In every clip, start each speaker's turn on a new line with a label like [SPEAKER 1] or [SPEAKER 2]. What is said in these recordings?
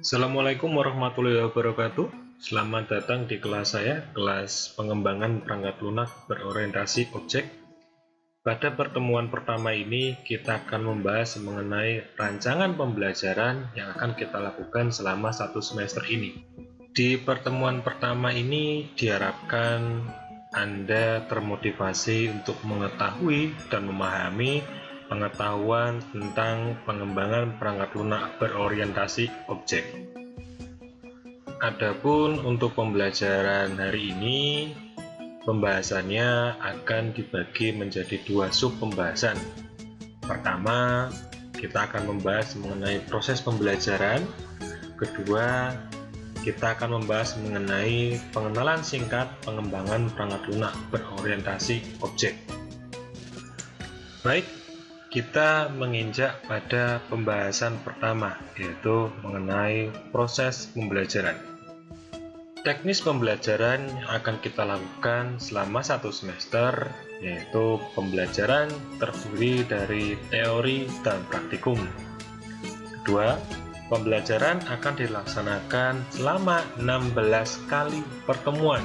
[SPEAKER 1] Assalamualaikum warahmatullahi wabarakatuh. Selamat datang di kelas saya, kelas pengembangan perangkat lunak berorientasi objek. Pada pertemuan pertama ini, kita akan membahas mengenai rancangan pembelajaran yang akan kita lakukan selama satu semester ini. Di pertemuan pertama ini, diharapkan Anda termotivasi untuk mengetahui dan memahami pengetahuan tentang pengembangan perangkat lunak berorientasi objek. Adapun untuk pembelajaran hari ini, pembahasannya akan dibagi menjadi dua sub pembahasan. Pertama, kita akan membahas mengenai proses pembelajaran. Kedua, kita akan membahas mengenai pengenalan singkat pengembangan perangkat lunak berorientasi objek. Baik, kita menginjak pada pembahasan pertama, yaitu mengenai proses pembelajaran. Teknis pembelajaran yang akan kita lakukan selama satu semester, yaitu pembelajaran terdiri dari teori dan praktikum. Kedua, pembelajaran akan dilaksanakan selama 16 kali pertemuan,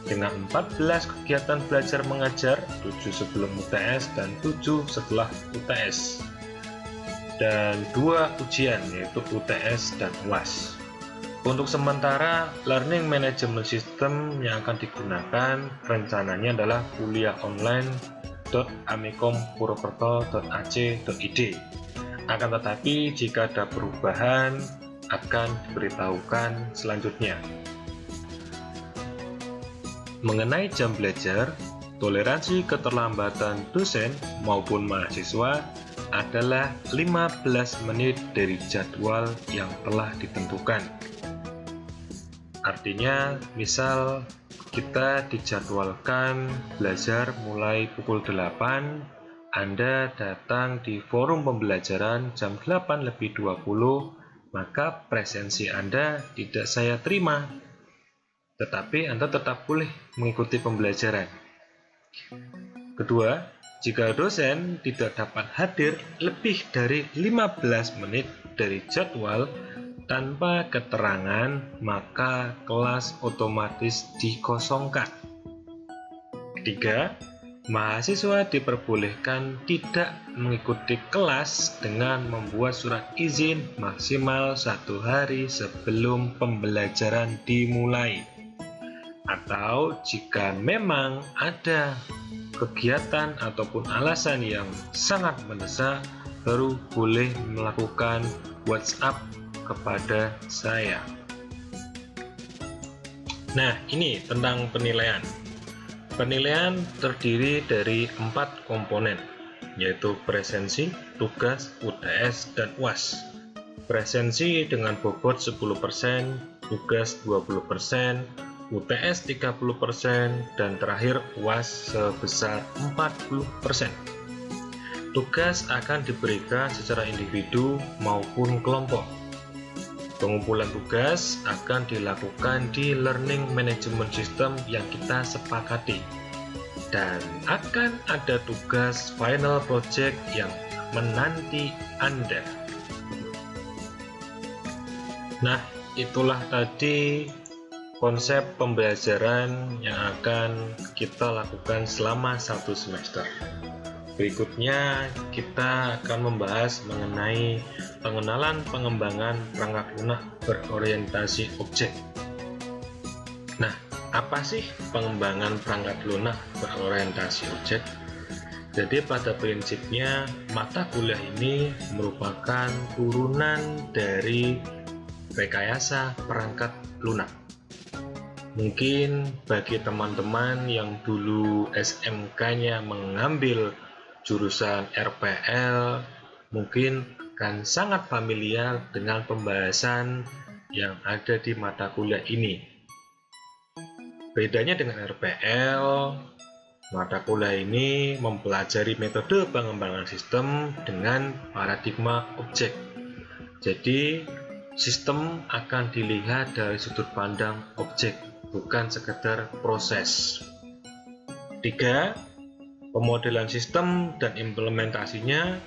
[SPEAKER 1] dengan 14 kegiatan belajar mengajar, 7 sebelum UTS dan 7 setelah UTS, dan 2 ujian yaitu UTS dan UAS. Untuk sementara, Learning Management System yang akan digunakan rencananya adalah kuliah online.amikom.purwokerto.ac.id. Akan tetapi jika ada perubahan akan diberitahukan selanjutnya. Mengenai jam belajar, toleransi keterlambatan dosen maupun mahasiswa adalah 15 menit dari jadwal yang telah ditentukan. Artinya, misal kita dijadwalkan belajar mulai pukul 8, Anda datang di forum pembelajaran jam 8:20, maka presensi Anda tidak saya terima. Tetapi Anda tetap boleh mengikuti pembelajaran. Kedua, jika dosen tidak dapat hadir lebih dari 15 menit dari jadwal tanpa keterangan, maka kelas otomatis dikosongkan. Ketiga, mahasiswa diperbolehkan tidak mengikuti kelas dengan membuat surat izin maksimal 1 hari sebelum pembelajaran dimulai. Atau jika memang ada kegiatan ataupun alasan yang sangat mendesak, baru boleh melakukan WhatsApp kepada saya. Nah, ini tentang penilaian. Penilaian terdiri dari 4 komponen, yaitu presensi, tugas, UTS, dan UAS. Presensi dengan bobot 10%, tugas 20%, UTS 30%, dan terakhir UAS sebesar 40%. Tugas akan diberikan secara individu maupun kelompok. Pengumpulan tugas akan dilakukan di Learning Management System yang kita sepakati, dan akan ada tugas final project yang menanti Anda. Nah, itulah tadi konsep pembelajaran yang akan kita lakukan selama satu semester. Berikutnya kita akan membahas mengenai pengenalan pengembangan perangkat lunak berorientasi objek. Nah, apa sih pengembangan perangkat lunak berorientasi objek? Jadi pada prinsipnya mata kuliah ini merupakan turunan dari rekayasa perangkat lunak. Mungkin bagi teman-teman yang dulu SMK-nya mengambil jurusan RPL, mungkin akan sangat familiar dengan pembahasan yang ada di mata kuliah ini. Bedanya dengan RPL, mata kuliah ini mempelajari metode pengembangan sistem dengan paradigma objek. Jadi, sistem akan dilihat dari sudut pandang objek, bukan sekedar proses. 3. Pemodelan sistem dan implementasinya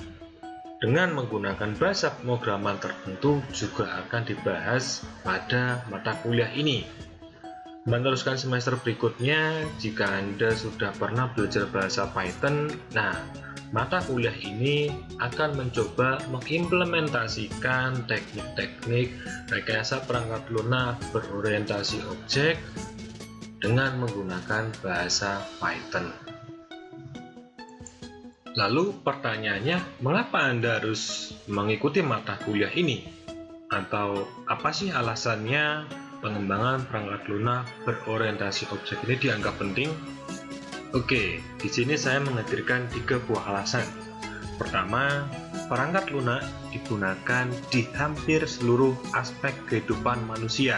[SPEAKER 1] dengan menggunakan bahasa pemrograman tertentu juga akan dibahas pada mata kuliah ini. Meneruskan semester berikutnya, jika Anda sudah pernah belajar bahasa Python, nah, mata kuliah ini akan mencoba mengimplementasikan teknik-teknik rekayasa perangkat lunak berorientasi objek dengan menggunakan bahasa Python. Lalu pertanyaannya, mengapa Anda harus mengikuti mata kuliah ini? Atau apa sih alasannya pengembangan perangkat lunak berorientasi objek ini dianggap penting? Oke, di sini saya menghadirkan 3 buah alasan. Pertama, perangkat lunak digunakan di hampir seluruh aspek kehidupan manusia.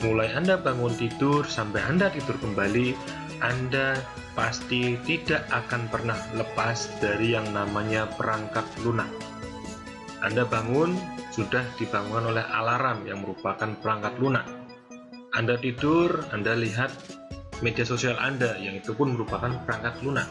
[SPEAKER 1] Mulai Anda bangun tidur sampai Anda tidur kembali, Anda pasti tidak akan pernah lepas dari yang namanya perangkat lunak. Anda bangun, sudah dibangunkan oleh alarm yang merupakan perangkat lunak. Anda tidur, Anda lihat media sosial Anda, yang itu pun merupakan perangkat lunak.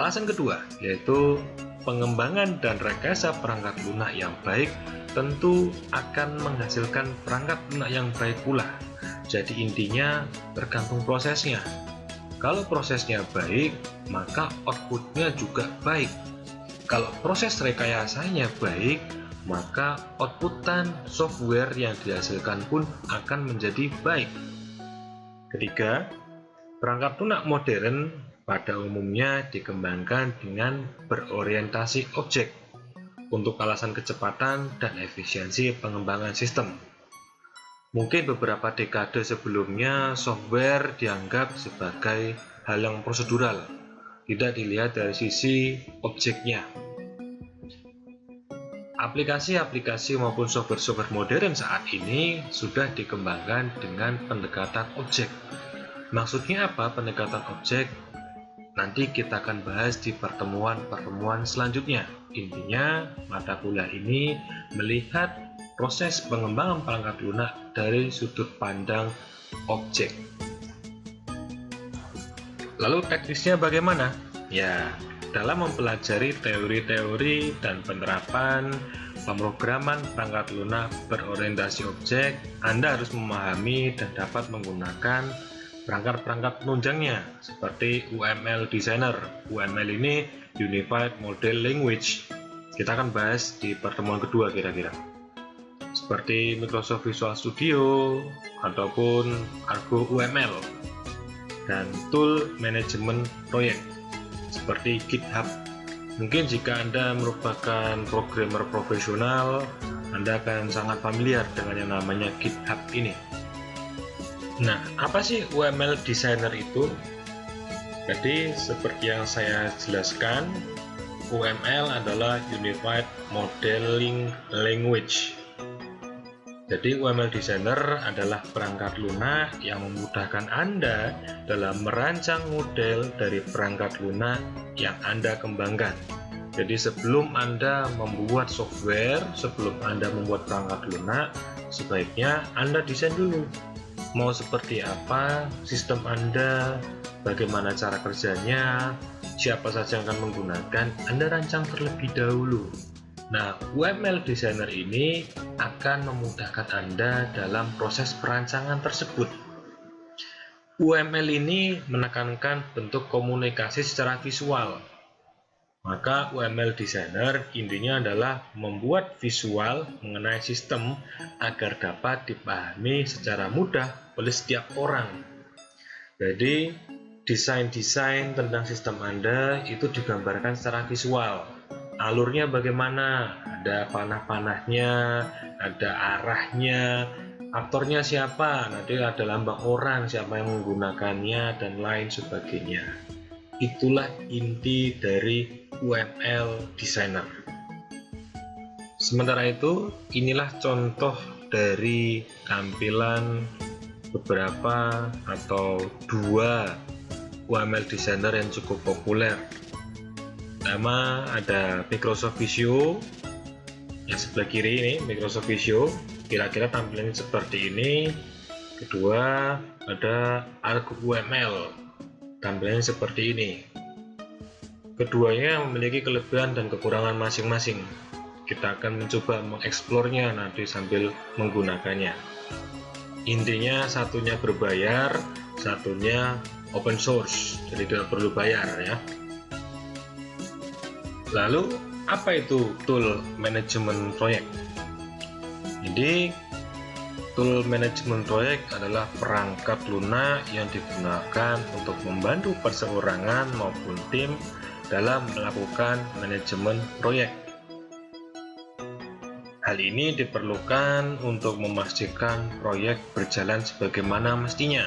[SPEAKER 1] Alasan kedua, yaitu pengembangan dan rekayasa perangkat lunak yang baik tentu akan menghasilkan perangkat lunak yang baik pula. Jadi intinya tergantung prosesnya. Kalau prosesnya baik, maka outputnya juga baik. Kalau proses rekayasanya baik, maka outputan software yang dihasilkan pun akan menjadi baik. Ketiga, perangkat lunak modern pada umumnya dikembangkan dengan berorientasi objek untuk alasan kecepatan dan efisiensi pengembangan sistem. Mungkin beberapa dekade sebelumnya, software dianggap sebagai hal yang prosedural, tidak dilihat dari sisi objeknya. Aplikasi-aplikasi maupun software-software modern saat ini sudah dikembangkan dengan pendekatan objek. Maksudnya apa pendekatan objek? Nanti kita akan bahas di pertemuan-pertemuan selanjutnya. Intinya, mata kuliah ini melihat proses pengembangan perangkat lunak dari sudut pandang objek. Lalu teknisnya bagaimana? Ya, dalam mempelajari teori-teori dan penerapan pemrograman perangkat lunak berorientasi objek, Anda harus memahami dan dapat menggunakan perangkat-perangkat penunjangnya seperti UML Designer. UML ini Unified Model Language. Kita akan bahas di pertemuan kedua kira-kira. Seperti Microsoft Visual Studio ataupun Argo UML dan tool manajemen proyek seperti GitHub. Mungkin jika Anda merupakan programmer profesional, Anda akan sangat familiar dengan yang namanya GitHub ini. Nah, apa sih UML Designer itu? Jadi, seperti yang saya jelaskan, UML adalah Unified Modeling Language. Jadi UML Designer adalah perangkat lunak yang memudahkan Anda dalam merancang model dari perangkat lunak yang Anda kembangkan. Jadi sebelum Anda membuat software, sebelum Anda membuat perangkat lunak, sebaiknya Anda desain dulu. Mau seperti apa sistem Anda, bagaimana cara kerjanya, siapa saja yang akan menggunakan, Anda rancang terlebih dahulu. Nah, UML Designer ini akan memudahkan Anda dalam proses perancangan tersebut. UML ini menekankan bentuk komunikasi secara visual. Maka UML Designer intinya adalah membuat visual mengenai sistem agar dapat dipahami secara mudah oleh setiap orang. Jadi, desain-desain tentang sistem Anda itu digambarkan secara visual. Alurnya bagaimana, ada panah-panahnya, ada arahnya, aktornya siapa, nanti ada lambang orang, siapa yang menggunakannya, dan lain sebagainya. Itulah inti dari UML Designer. Sementara itu, inilah contoh dari tampilan beberapa atau 2 UML Designer yang cukup populer. Pertama ada Microsoft Visio, yang sebelah kiri ini Microsoft Visio, kira-kira tampilannya seperti ini. Kedua ada Argo UML, tampilannya seperti ini. Keduanya memiliki kelebihan dan kekurangan masing-masing. Kita akan mencoba mengeksplornya nanti sambil menggunakannya. Intinya satunya berbayar, satunya open source, jadi tidak perlu bayar ya. Lalu apa itu tool manajemen proyek? Jadi tool manajemen proyek adalah perangkat lunak yang digunakan untuk membantu perseorangan maupun tim dalam melakukan manajemen proyek. Hal ini diperlukan untuk memastikan proyek berjalan sebagaimana mestinya.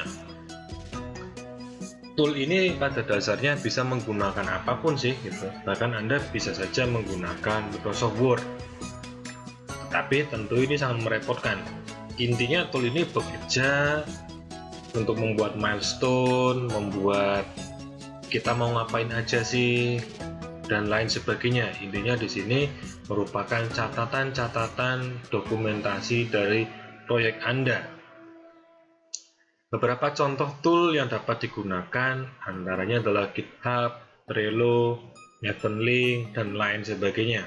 [SPEAKER 1] Tool ini pada dasarnya bisa menggunakan apapun sih gitu. Bahkan Anda bisa saja menggunakan Microsoft Word. Tapi tentu ini sangat merepotkan. Intinya tool ini bekerja untuk membuat milestone, membuat kita mau ngapain aja sih, dan lain sebagainya. Intinya di sini merupakan catatan-catatan dokumentasi dari proyek Anda. Beberapa contoh tool yang dapat digunakan antaranya adalah GitHub, Trello, Mavenlink, dan lain sebagainya.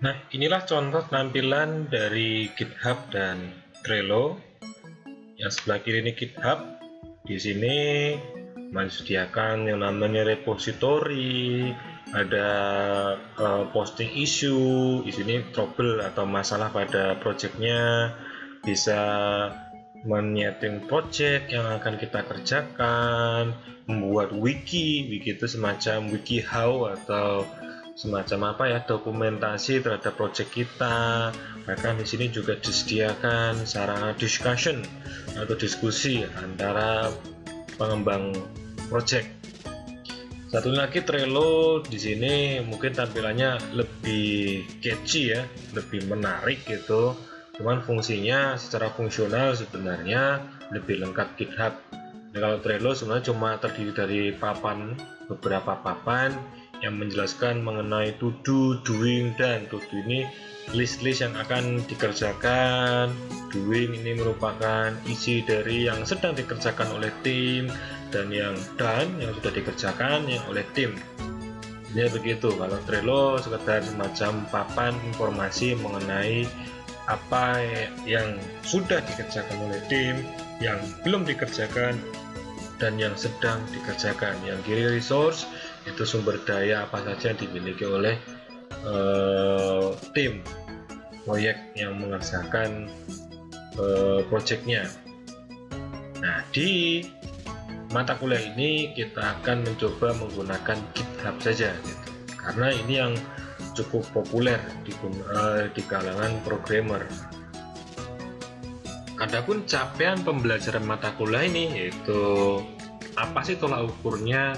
[SPEAKER 1] Nah, inilah contoh tampilan dari GitHub dan Trello. Yang sebelah kiri ini GitHub. Di sini menyediakan yang namanya repository, ada posting issue, di sini trouble atau masalah pada projectnya, bisa menyeting project yang akan kita kerjakan, membuat wiki itu semacam WikiHow atau semacam apa ya, dokumentasi terhadap project kita. Bahkan di sini juga disediakan sarana discussion atau diskusi antara pengembang project. Satu lagi Trello, di sini mungkin tampilannya lebih catchy ya, lebih menarik gitu. Cuman fungsinya secara fungsional sebenarnya lebih lengkap GitHub. Nah, kalau Trello sebenarnya cuma terdiri dari beberapa papan yang menjelaskan mengenai to do, doing, dan to do ini list-list yang akan dikerjakan. Doing ini merupakan isi dari yang sedang dikerjakan oleh tim, dan yang done yang sudah dikerjakan yang oleh tim. Ini begitu. Kalau Trello sekedar semacam papan informasi mengenai apa yang sudah dikerjakan oleh tim, yang belum dikerjakan, dan yang sedang dikerjakan. Yang kiri resource itu sumber daya apa saja yang dimiliki oleh tim proyek yang mengerjakan proyeknya. Nah, di mata kuliah ini kita akan mencoba menggunakan GitHub saja gitu. Karena ini yang cukup populer di kalangan programmer. Adapun capaian pembelajaran mata kuliah ini yaitu apa sih tolak ukurnya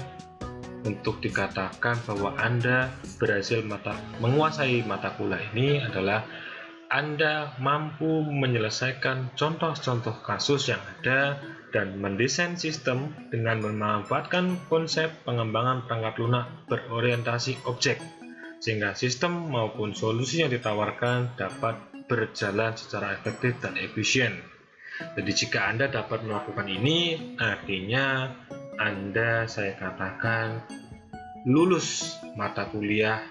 [SPEAKER 1] untuk dikatakan bahwa Anda berhasil menguasai mata kuliah ini adalah Anda mampu menyelesaikan contoh-contoh kasus yang ada dan mendesain sistem dengan memanfaatkan konsep pengembangan perangkat lunak berorientasi objek, sehingga sistem maupun solusi yang ditawarkan dapat berjalan secara efektif dan efisien. Jadi jika Anda dapat melakukan ini, artinya Anda, saya katakan, lulus mata kuliah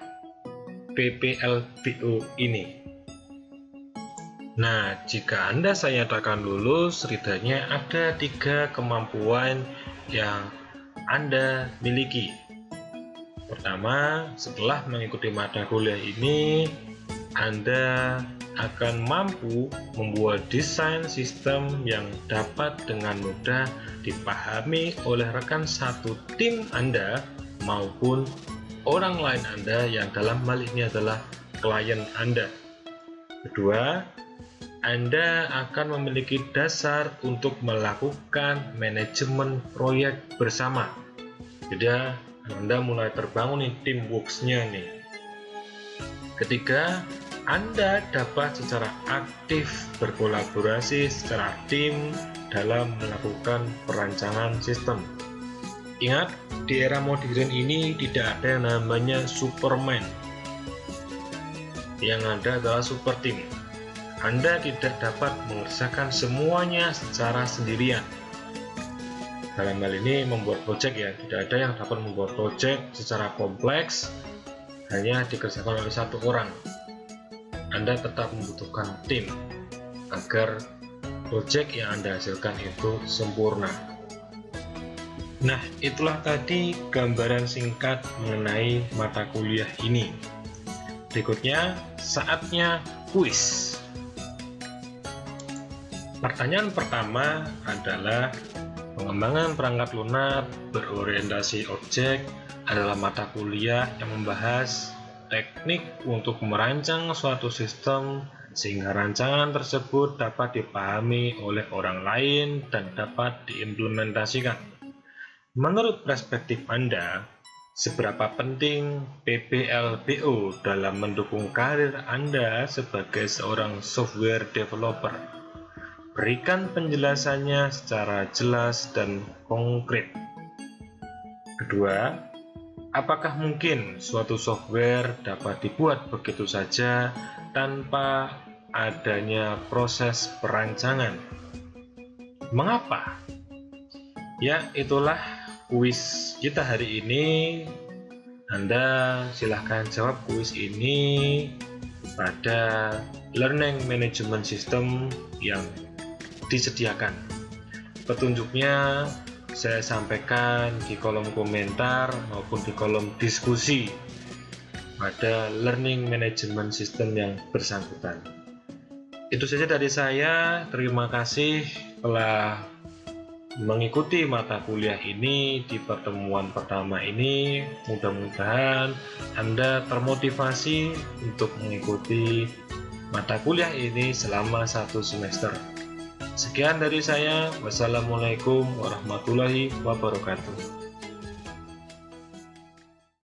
[SPEAKER 1] PPLBO ini. Nah, jika Anda saya nyatakan lulus, setidaknya ada 3 kemampuan yang Anda miliki. Pertama, setelah mengikuti mata kuliah ini, Anda akan mampu membuat desain sistem yang dapat dengan mudah dipahami oleh rekan satu tim Anda maupun orang lain Anda yang dalam hal ini adalah klien Anda. Kedua, Anda akan memiliki dasar untuk melakukan manajemen proyek bersama. Jadi Anda mulai terbangun nih teamworks-nya nih. Ketiga, Anda dapat secara aktif berkolaborasi secara tim dalam melakukan perancangan sistem. Ingat, di era modern ini tidak ada yang namanya Superman. Yang ada adalah super team. Anda tidak dapat mengerjakan semuanya secara sendirian. dalam hal ini membuat project ya, tidak ada yang dapat membuat project secara kompleks hanya dikerjakan oleh satu orang. Anda tetap membutuhkan tim agar project yang Anda hasilkan itu sempurna. Nah, itulah tadi gambaran singkat mengenai mata kuliah ini. Berikutnya, saatnya kuis. Pertanyaan pertama adalah, pengembangan perangkat lunak berorientasi objek adalah mata kuliah yang membahas teknik untuk merancang suatu sistem sehingga rancangan tersebut dapat dipahami oleh orang lain dan dapat diimplementasikan. Menurut perspektif Anda, seberapa penting PPLBO dalam mendukung karir Anda sebagai seorang software developer? Berikan penjelasannya secara jelas dan konkret. Kedua, apakah mungkin suatu software dapat dibuat begitu saja tanpa adanya proses perancangan? Mengapa? Ya, itulah kuis kita hari ini. Anda silahkan jawab kuis ini pada Learning Management System yang disediakan. Petunjuknya saya sampaikan di kolom komentar maupun di kolom diskusi pada Learning Management System yang bersangkutan. Itu saja dari saya. Terima kasih telah mengikuti mata kuliah ini di pertemuan pertama ini. Mudah-mudahan Anda termotivasi untuk mengikuti mata kuliah ini selama 1 semester. Sekian dari saya. Wassalamualaikum warahmatullahi wabarakatuh.